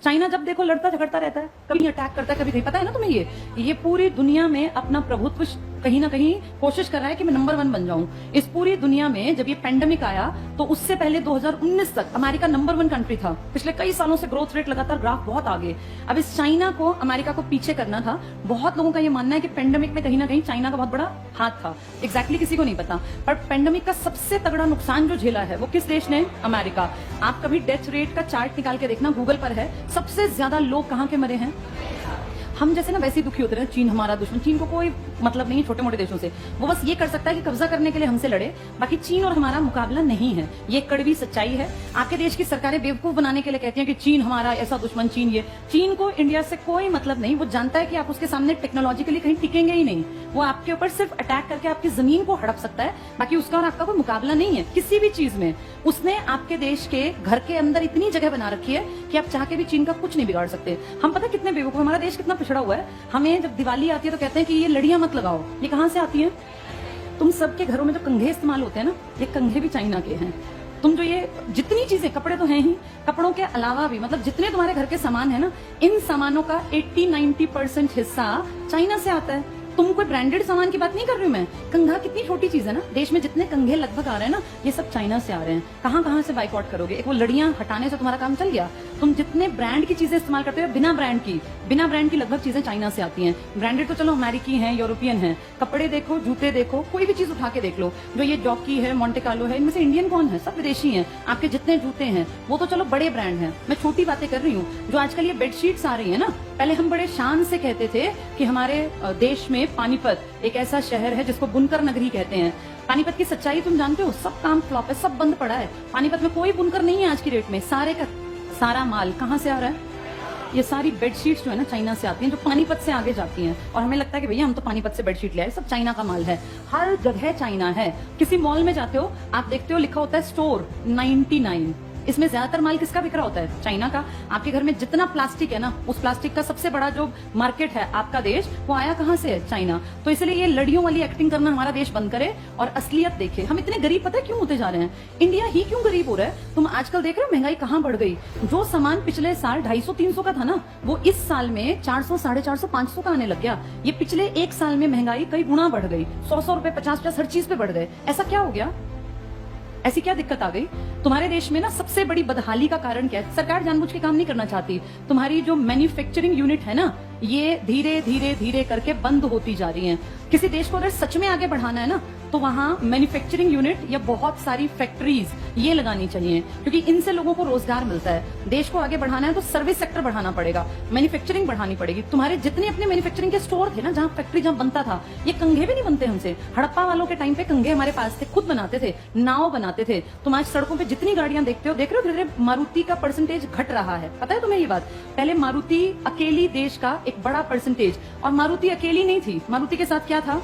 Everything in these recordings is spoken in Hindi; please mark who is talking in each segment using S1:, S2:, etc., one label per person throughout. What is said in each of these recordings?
S1: चाइना जब देखो लड़ता झगड़ता रहता है, कभी अटैक करता है, कभी कहीं। पता है ना तुम्हें, ये पूरी दुनिया में अपना प्रभुत्व कहीं ना कहीं कोशिश कर रहा है कि मैं नंबर 1 बन जाऊं। इस पूरी दुनिया में जब ये पेंडेमिक आया तो उससे पहले 2019 तक अमेरिका नंबर 1 कंट्री था। पिछले कई सालों से ग्रोथ रेट लगातार ग्राफ बहुत आगे। अब इस चाइना को अमेरिका को पीछे करना था। बहुत लोगों का ये मानना है कि पेंडेमिक में कहीं ना कहीं चाइना का बहुत बड़ा हाथ था। एग्जैक्टली किसी को नहीं पता, पर पेंडेमिक का सबसे तगड़ा नुकसान जो झेला है वो किस देश ने? अमेरिका। आप कभी डेथ रेट का चार्ट निकाल के देखना, गूगल पर है, सबसे ज्यादा लोग कहां के मरे हैं? हम जैसे ना वैसे ही दुखी होते रहे, चीन हमारा दुश्मन। चीन को कोई मतलब नहीं छोटे मोटे देशों से, वो बस ये कर सकता है कि कब्जा करने के लिए हमसे लड़े, बाकी चीन और हमारा मुकाबला नहीं है। ये कड़वी सच्चाई है। आपके देश की सरकारें बेवकूफ बनाने के लिए कहती हैं कि चीन हमारा ऐसा दुश्मन, चीन ये। चीन को इंडिया से कोई मतलब नहीं। वो जानता है कि आप उसके सामने टेक्नोलॉजिकली कहीं टिकेंगे ही नहीं। वो आपके ऊपर सिर्फ अटैक करके आपकी जमीन को हड़प सकता है, बाकी उसका और आपका कोई मुकाबला नहीं है किसी भी चीज में। उसने आपके देश के घर के अंदर इतनी जगह बना रखी है कि आप चाह के भी चीन का कुछ नहीं बिगाड़ सकते। हम पता कितने बेवकूफ, हमारा देश कितना पिछड़ा हुआ है। हमें जब दिवाली आती है तो कहते हैं कि ये लड़ियां मत लगाओ। ये कहां से आती है? तुम सबके घरों में जो कंघे इस्तेमाल होते हैं ना, ये कंघे भी चाइना के हैं। तुम जो ये जितनी चीजें, कपड़े तो हैं ही, कपड़ों के अलावा भी मतलब जितने तुम्हारे घर के सामान है ना, इन सामानों का 80-90% हिस्सा चाइना से आता है। तुम कोई ब्रांडेड सामान की बात नहीं कर रही हूं मैं। कंघा कितनी छोटी चीज है ना, देश में जितने कंघे लगभग आ रहे हैं ना, ये सब चाइना से आ रहे हैं। कहां कहां से बाइकआउट करोगे? एक वो लड़ियां हटाने से तुम्हारा काम चल गया। तुम जितने ब्रांड की चीजें इस्तेमाल करते हो, बिना ब्रांड की लगभग चीजें चाइना से आती हैं। ब्रांडेड तो चलो अमेरिकी हैं, यूरोपियन हैं। कपड़े देखो, जूते देखो, कोई भी चीज उठा के देख लो, जो ये जॉकी है, मोंटे कार्लो है, इनमें से इंडियन कौन है? सब विदेशी हैं। आपके जितने जूते हैं वो तो चलो बड़े ब्रांड हैं। मैं छोटी बातें कर रही हूँ। जो आजकल ये बेडशीट्स आ रही है ना, पहले हम बड़े शान से कहते थे कि हमारे देश में पानीपत एक ऐसा शहर है जिसको बुनकर नगरी कहते हैं। पानीपत की सच्चाई तुम जानते हो, सब काम फ्लॉप है, सब बंद पड़ा है। पानीपत में कोई बुनकर नहीं है आज की डेट में। सारे का सारा माल कहां से आ रहा है? ये सारी बेडशीट्स जो है ना चाइना से आती हैं, जो पानीपत से आगे जाती हैं। और हमें लगता है कि भैया हम तो पानीपत से बेडशीट ले आए, सब चाइना का माल है। हर जगह चाइना है। किसी मॉल में जाते हो, आप देखते हो लिखा होता है स्टोर 99। इसमें ज्यादातर माल किसका बिक रहा होता है? चाइना का। आपके घर में जितना प्लास्टिक है ना, उस प्लास्टिक का सबसे बड़ा जो मार्केट है आपका देश, वो आया कहां से है? चाइना। तो इसलिए ये लड़ियों वाली एक्टिंग करना हमारा देश बंद करे और असलियत देखे। हम इतने गरीब पता है क्यों होते जा रहे हैं? इंडिया ही क्यों गरीब हो रहा है? तुम आजकल देख रहे हो महंगाई कहां बढ़ गई। जो सामान पिछले साल 250-300 का था ना, वो इस साल में 400, 450, 500 का आने लग गया। ये पिछले एक साल में महंगाई कई गुना बढ़ गई। 100 रुपए, 50 हर चीज पे बढ़ गए। ऐसा क्या हो गया? ऐसी क्या दिक्कत आ गई? तुम्हारे देश में ना सबसे बड़ी बदहाली का कारण क्या है? सरकार जानबूझ के काम नहीं करना चाहती। तुम्हारी जो मैन्युफैक्चरिंग यूनिट है ना, ये धीरे धीरे धीरे करके बंद होती जा रही हैं। किसी देश को अगर सच में आगे बढ़ाना है ना, तो वहां मैन्युफैक्चरिंग यूनिट या बहुत सारी फैक्ट्रीज ये लगानी चाहिए, क्योंकि इनसे लोगों को रोजगार मिलता है। देश को आगे बढ़ाना है तो सर्विस सेक्टर बढ़ाना पड़ेगा, मैन्युफैक्चरिंग बढ़ानी पड़ेगी। तुम्हारे जितने अपने मैन्युफैक्चरिंग के स्टोर थे ना, जहां फैक्ट्री जहां बनता था, ये कंघे भी नहीं बनते हमसे। हड़प्पा वालों के टाइम पे कंघे हमारे पास थे, खुद बनाते थे, नाव बनाते थे। तुम आज सड़कों पे जितनी गाड़ियां देखते हो, देख रहे हो धीरे धीरे मारुति का परसेंटेज घट रहा है। पता है तुम्हें ये बात? पहले मारुति अकेली देश का एक बड़ा परसेंटेज, और मारुति अकेली नहीं थी। मारुति के साथ क्या था?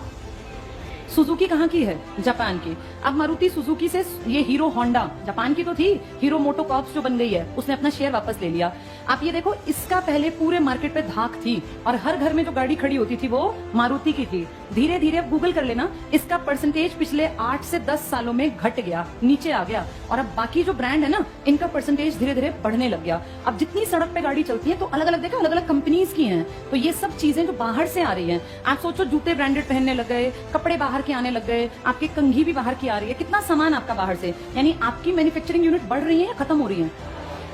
S1: सुजुकी कहाँ की है? जापान की। अब मारुति सुजुकी से ये हीरो होंडा, जापान की तो थी, हीरो मोटोकॉर्प्स जो बन गई है, उसने अपना शेयर वापस ले लिया। आप ये देखो, इसका पहले पूरे मार्केट पे धाक थी और हर घर में जो गाड़ी खड़ी होती थी वो मारुति की थी। धीरे धीरे अब गूगल कर लेना, इसका परसेंटेज पिछले 8 से 10 सालों में घट गया, नीचे आ गया। और अब बाकी जो ब्रांड है ना, इनका परसेंटेज धीरे धीरे बढ़ने लग गया। अब जितनी सड़क पे गाड़ी चलती है तो अलग अलग देखो, अलग अलग कंपनीज की हैं। तो ये सब चीजें जो बाहर से आ रही हैं, आप सोचो जूते ब्रांडेड पहनने लग गए, कपड़े बाहर के आने लग गए, आपकी कंघी भी बाहर की आ रही है। कितना सामान आपका बाहर से, यानी आपकी मैन्युफैक्चरिंग यूनिट बढ़ रही है या खत्म हो रही है?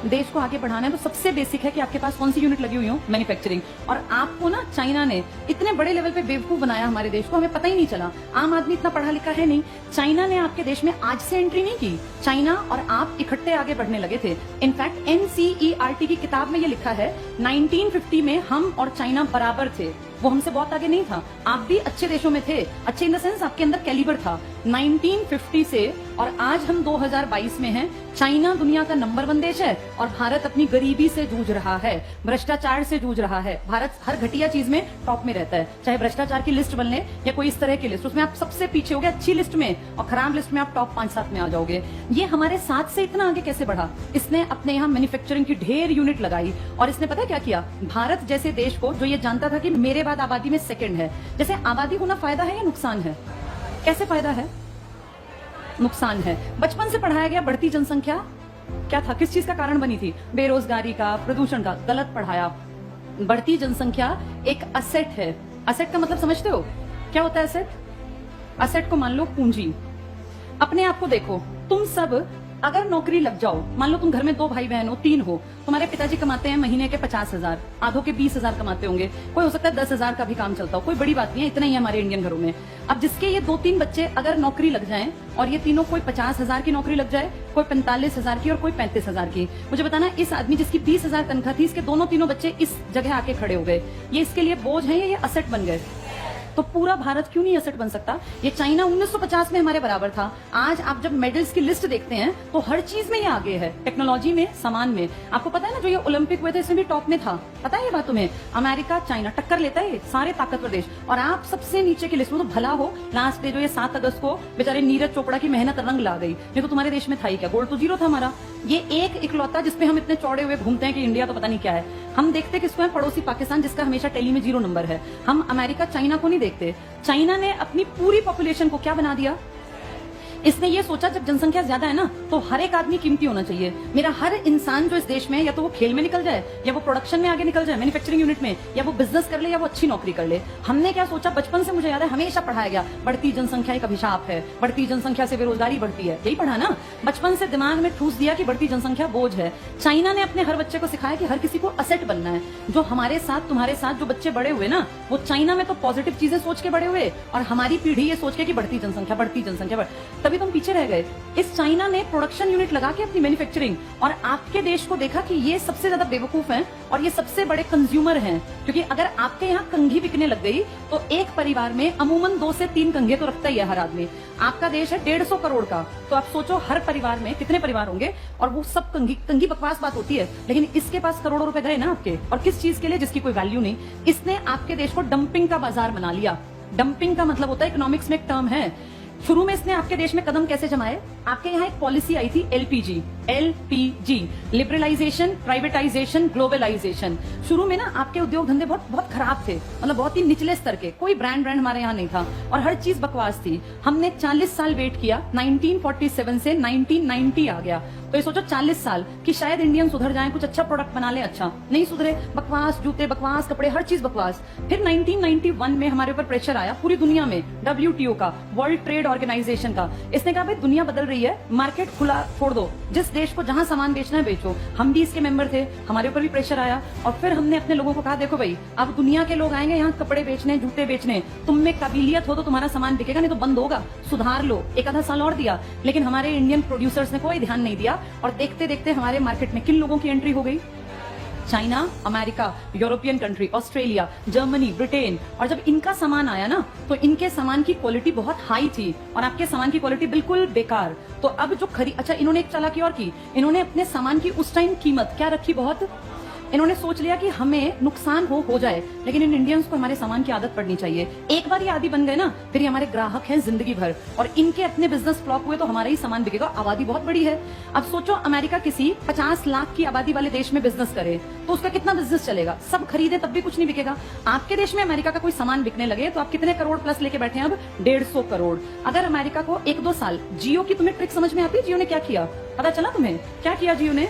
S1: देश को आगे बढ़ाना है तो सबसे बेसिक है कि आपके पास कौन सी यूनिट लगी हुई हो? मैन्युफैक्चरिंग। और आपको ना चाइना ने इतने बड़े लेवल पे बेवकूफ बनाया हमारे देश को, हमें पता ही नहीं चला। आम आदमी इतना पढ़ा लिखा है नहीं। चाइना ने आपके देश में आज से एंट्री नहीं की। चाइना और आप इकट्ठे आगे बढ़ने लगे थे। इनफैक्ट NCERT की किताब में ये लिखा है, 1950 में हम और चाइना बराबर थे। वो हमसे बहुत आगे नहीं था। आप भी अच्छे देशों में थे, अच्छे इन द सेंस आपके अंदर कैलिबर था। 1950 से और आज हम 2022 में हैं। चाइना दुनिया का नंबर 1 देश है और भारत अपनी गरीबी से जूझ रहा है, भ्रष्टाचार से जूझ रहा है। भारत हर घटिया चीज में टॉप में रहता है, चाहे भ्रष्टाचार की लिस्ट बन ले या कोई इस तरह की लिस्ट, उसमें आप सबसे पीछे हो गए अच्छी लिस्ट में, और खराब लिस्ट में आप टॉप 5-7 में आ जाओगे। ये हमारे साथ से इतना आगे कैसे बढ़ा? इसने अपने यहाँ मैन्युफैक्चरिंग की ढेर यूनिट लगाई और इसने पता क्या किया? भारत जैसे देश को, जो ये जानता था कि मेरे बाद आबादी में सेकंड है, जैसे आबादी होना फायदा है या नुकसान है? कैसे फायदा है? नुकसान है। बचपन से पढ़ाया गया बढ़ती जनसंख्या क्या था, किस चीज का कारण बनी थी? बेरोजगारी का, प्रदूषण का। गलत पढ़ाया। बढ़ती जनसंख्या एक असेट है। असेट का मतलब समझते हो? क्या होता है असेट? असेट को मान लो पूंजी। अपने आप को देखो, तुम सब अगर नौकरी लग जाओ, मान लो तुम घर में 2 भाई बहन हो, 3 हो, तुम्हारे पिताजी कमाते हैं महीने के 50,000, आधों के 20,000 कमाते होंगे, कोई हो सकता है 10,000 का भी काम चलता हो, कोई बड़ी बात नहीं है, इतना ही है हमारे इंडियन घरों में। अब जिसके ये 2-3 बच्चे अगर नौकरी लग जाएं और ये तीनों, कोई 50,000 की नौकरी लग जाए, कोई 45,000 की और कोई 35,000 की, मुझे बताना इस आदमी जिसकी 20,000 तनख्वाह थी, इसके दोनों तीनों बच्चे इस जगह आके खड़े हो गए, ये इसके लिए बोझ है या ये असेट बन गए? तो पूरा भारत क्यों नहीं असेट बन सकता? ये चाइना 1950 में हमारे बराबर था। आज आप जब मेडल्स की लिस्ट देखते हैं तो हर चीज में ये आगे है, टेक्नोलॉजी में, सामान में। आपको पता है ना, जो ये ओलंपिक हुए थे इसमें भी टॉप में था, पता है ये बात तुम्हें? अमेरिका, चाइना टक्कर लेता है, सारे ताकतवर देश, और आप सबसे नीचे की लिस्ट में। तो भला हो लास्ट डे जो ये 7 अगस्त को बेचारे नीरज चोपड़ा की मेहनत रंग ला गई, नहीं तो तुम्हारे देश में था ही क्या? गोल्ड तो 0 था हमारा। ये एक इकलौता जिसपे हम इतने चौड़े हुए घूमते हैं कि इंडिया तो पता नहीं क्या है। हम देखते किसको है? पड़ोसी पाकिस्तान, जिसका हमेशा टेली में 0 नंबर है। हम अमेरिका, चाइना को नहीं देखते। चाइना ने अपनी पूरी पॉपुलेशन को क्या बना दिया? इसने ये सोचा जब जनसंख्या ज्यादा है ना, तो हर एक आदमी कीमती होना चाहिए। मेरा हर इंसान जो इस देश में, या तो वो खेल में निकल जाए, या वो प्रोडक्शन में आगे निकल जाए, मैन्युफैक्चरिंग यूनिट में, या वो बिजनेस कर ले, या वो अच्छी नौकरी कर ले। हमने क्या सोचा? बचपन से मुझे याद है हमेशा पढ़ाया गया, बढ़ती जनसंख्या एक अभिशाप है, बढ़ती जनसंख्या से बेरोजगारी बढ़ती है। यही पढ़ा ना, बचपन से दिमाग में ठूस दिया कि बढ़ती जनसंख्या बोझ है। चाइना ने अपने हर बच्चे को सिखाया कि हर किसी को असेट बनना है। जो हमारे साथ, तुम्हारे साथ जो बच्चे बड़े हुए ना, वो चाइना में तो पॉजिटिव चीजें सोच के बड़े हुए, और हमारी पीढ़ी ये सोच के कि बढ़ती जनसंख्या, बढ़ती जनसंख्या, तभी तुम पीछे रह गए। इस चाइना ने प्रोडक्शन यूनिट लगा के अपनी मैन्युफैक्चरिंग, और आपके देश को देखा कि ये सबसे ज्यादा बेवकूफ हैं और ये सबसे बड़े कंज्यूमर हैं। क्योंकि अगर आपके यहाँ कंघी बिकने लग गई तो एक परिवार में अमूमन 2 से 3 कंघे तो रखता ही है हर आदमी। आपका देश है 150 करोड़ का, तो आप सोचो हर परिवार में कितने परिवार होंगे, और वो सब कंघी। कंघी बकवास बात होती है, लेकिन इसके पास करोड़ों रुपए गए ना आपके, और किस चीज के लिए? जिसकी कोई वैल्यू नहीं। इसने आपके देश को डंपिंग का बाजार बना लिया। डंपिंग का मतलब होता है, इकोनॉमिक्स में एक टर्म है। शुरू में इसने आपके देश में कदम कैसे जमाए? आपके यहाँ एक पॉलिसी आई थी एलपीजी, लिबरलाइजेशन, प्राइवेटाइजेशन, ग्लोबलाइजेशन। शुरू में ना आपके उद्योग धंधे बहुत खराब थे, मतलब बहुत ही निचले स्तर के, कोई ब्रांड हमारे यहाँ नहीं था, और हर चीज बकवास थी। हमने 40 साल वेट किया, 1947 से 1990 आ गया। तो ये सोचो 40 साल कि शायद इंडियन सुधर जाएं, कुछ अच्छा प्रोडक्ट बना ले। अच्छा नहीं सुधरे, बकवास जूते, बकवास कपड़े, हर चीज बकवास। फिर 1991 में हमारे ऊपर प्रेशर आया पूरी दुनिया में, WTO का, वर्ल्ड ट्रेड ऑर्गेनाइजेशन का। इसने कहा भाई दुनिया बदल रही है, मार्केट खुला छोड़ दो, जिस देश को जहां सामान बेचना है बेचो। हम भी इसके मेंबर थे, हमारे ऊपर भी प्रेशर आया, और फिर हमने अपने लोगों को कहा देखो भाई, अब दुनिया के लोग आएंगे यहाँ कपड़े बेचने, जूते बेचने, तुम में काबिलियत हो तो तुम्हारा सामान बिकेगा, नहीं तो बंद होगा, सुधार लो। एक आधा साल और दिया, लेकिन हमारे इंडियन प्रोड्यूसर्स ने कोई ध्यान नहीं दिया, और देखते देखते हमारे मार्केट में किन लोगों की एंट्री हो गई? China, America, European country, Australia, Germany, Britain. और जब इनका सामान आया ना, तो इनके सामान की क्वालिटी बहुत हाई थी और आपके सामान की क्वालिटी बिल्कुल बेकार। तो अब जो अच्छा, इन्होंने एक चालाकी और की, इन्होंने अपने सामान की उस टाइम कीमत क्या रखी? बहुत। इन्होंने सोच लिया कि हमें नुकसान हो जाए, लेकिन इन इंडियंस को हमारे सामान की आदत पड़नी चाहिए। एक बार ये आदी बन गए ना, फिर ये हमारे ग्राहक हैं जिंदगी भर, और इनके अपने बिजनेस फ्लॉप हुए तो हमारा ही सामान बिकेगा। आबादी बहुत बड़ी है। अब सोचो अमेरिका किसी 50 लाख की आबादी वाले देश में बिजनेस करे तो उसका कितना बिजनेस चलेगा? सब खरीदे तब भी कुछ नहीं बिकेगा। आपके देश में अमेरिका का कोई सामान बिकने लगे तो आप कितने करोड़ प्लस लेके बैठे हैं? अब 150 करोड़। अगर अमेरिका को 1-2 साल, जियो की तुम्हें ट्रिक समझ में आती है? जियो ने क्या किया पता चला तुम्हें? क्या किया जियो ने?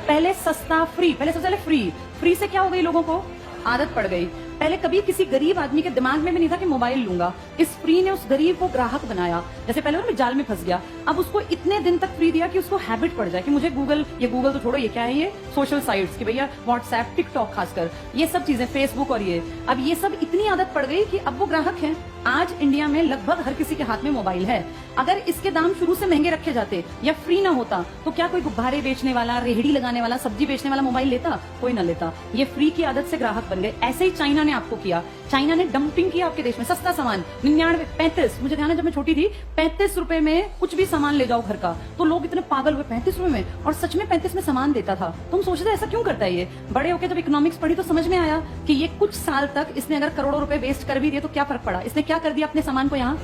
S1: पहले सस्ता, फ्री, पहले सबसे पहले फ्री से क्या हो गई? लोगों को आदत पड़ गई। पहले कभी किसी गरीब आदमी के दिमाग में भी नहीं था कि मोबाइल लूंगा। इस फ्री ने उस गरीब को ग्राहक बनाया। जैसे पहले वो जाल में फंस गया, अब उसको इतने दिन तक फ्री दिया कि उसको हैबिट पड़ जाए कि मुझे गूगल तो छोड़ो, ये क्या है, ये सोशल साइट्स की भैया, व्हाट्सएप, टिकटॉक, खासकर ये सब चीजें, फेसबुक, और अब ये सब इतनी आदत पड़ गई कि अब वो ग्राहक हैं। आज इंडिया में लगभग हर किसी के हाथ में मोबाइल है। अगर इसके दाम शुरू से महंगे रखे जाते या फ्री ना होता तो क्या कोई गुब्बारे बेचने वाला, रेहड़ी लगाने वाला, सब्जी बेचने वाला मोबाइल लेता? कोई ना लेता। ये फ्री की आदत से ग्राहक बन गए। ऐसे ही चाइना ने आपको किया। चाइना ने डंपिंग किया आपके देश में। सस्ता सामान 99, 35, मुझे ध्यान है जब मैं छोटी थी, 35 रुपए में कुछ भी सामान ले जाओ घर का, तो लोग इतने पागल हुए, 35 रुपए में, और सच में 35 में सामान देता था। तुम सोचते ऐसा क्यों करता है ये? बड़े होकर जब इकोनॉमिक्स पढ़ी तो समझ में आया कि ये कुछ साल तक इसने अगर करोड़ों रुपए वेस्ट कर भी दिए तो क्या फर्क पड़ा? इसने क्या कर दिया अपने सामान को? यहाँ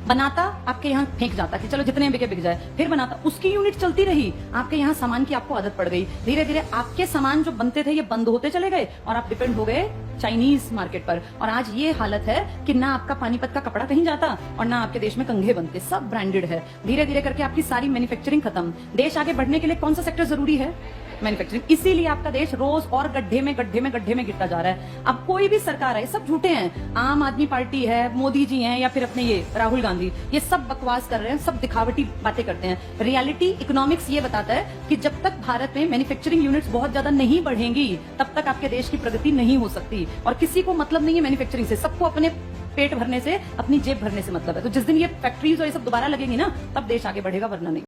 S1: बनाता आपके यहाँ फेंक जाता कि चलो जितने बिके बिक जाए, फिर बनाता, उसकी यूनिट चलती रही, आपके यहाँ सामान की आपको आदत पड़ गई, धीरे धीरे आपके सामान जो बनते थे ये बंद होते चले गए और आप डिपेंड हो गए चाइनीज मार्केट पर। और आज ये हालत है कि ना आपका पानीपत का कपड़ा कहीं जाता और ना आपके देश में कंघे बनते, सब ब्रांडेड है। धीरे धीरे करके आपकी सारी मैन्युफैक्चरिंग खत्म। देश आगे बढ़ने के लिए कौन सा सेक्टर जरूरी है? मैन्युफैक्चरिंग। इसीलिए आपका देश रोज और गड्ढे में गिरता जा रहा है। अब कोई भी सरकार है, सब झूठे हैं, आम आदमी पार्टी है, मोदी जी हैं या फिर अपने ये राहुल गांधी, ये सब बकवास कर रहे हैं, सब दिखावटी बातें करते हैं। रियलिटी इकोनॉमिक्स ये बताता है कि जब तक भारत में मैन्युफैक्चरिंग यूनिट्स बहुत ज्यादा नहीं बढ़ेंगी तब तक आपके देश की प्रगति नहीं हो सकती। और किसी को मतलब नहीं है मैन्युफैक्चरिंग से, सबको अपने पेट भरने से, अपनी जेब भरने से मतलब है। तो जिस दिन ये फैक्ट्रीज और ये सब दोबारा लगेंगी ना, तब देश आगे बढ़ेगा, वरना नहीं।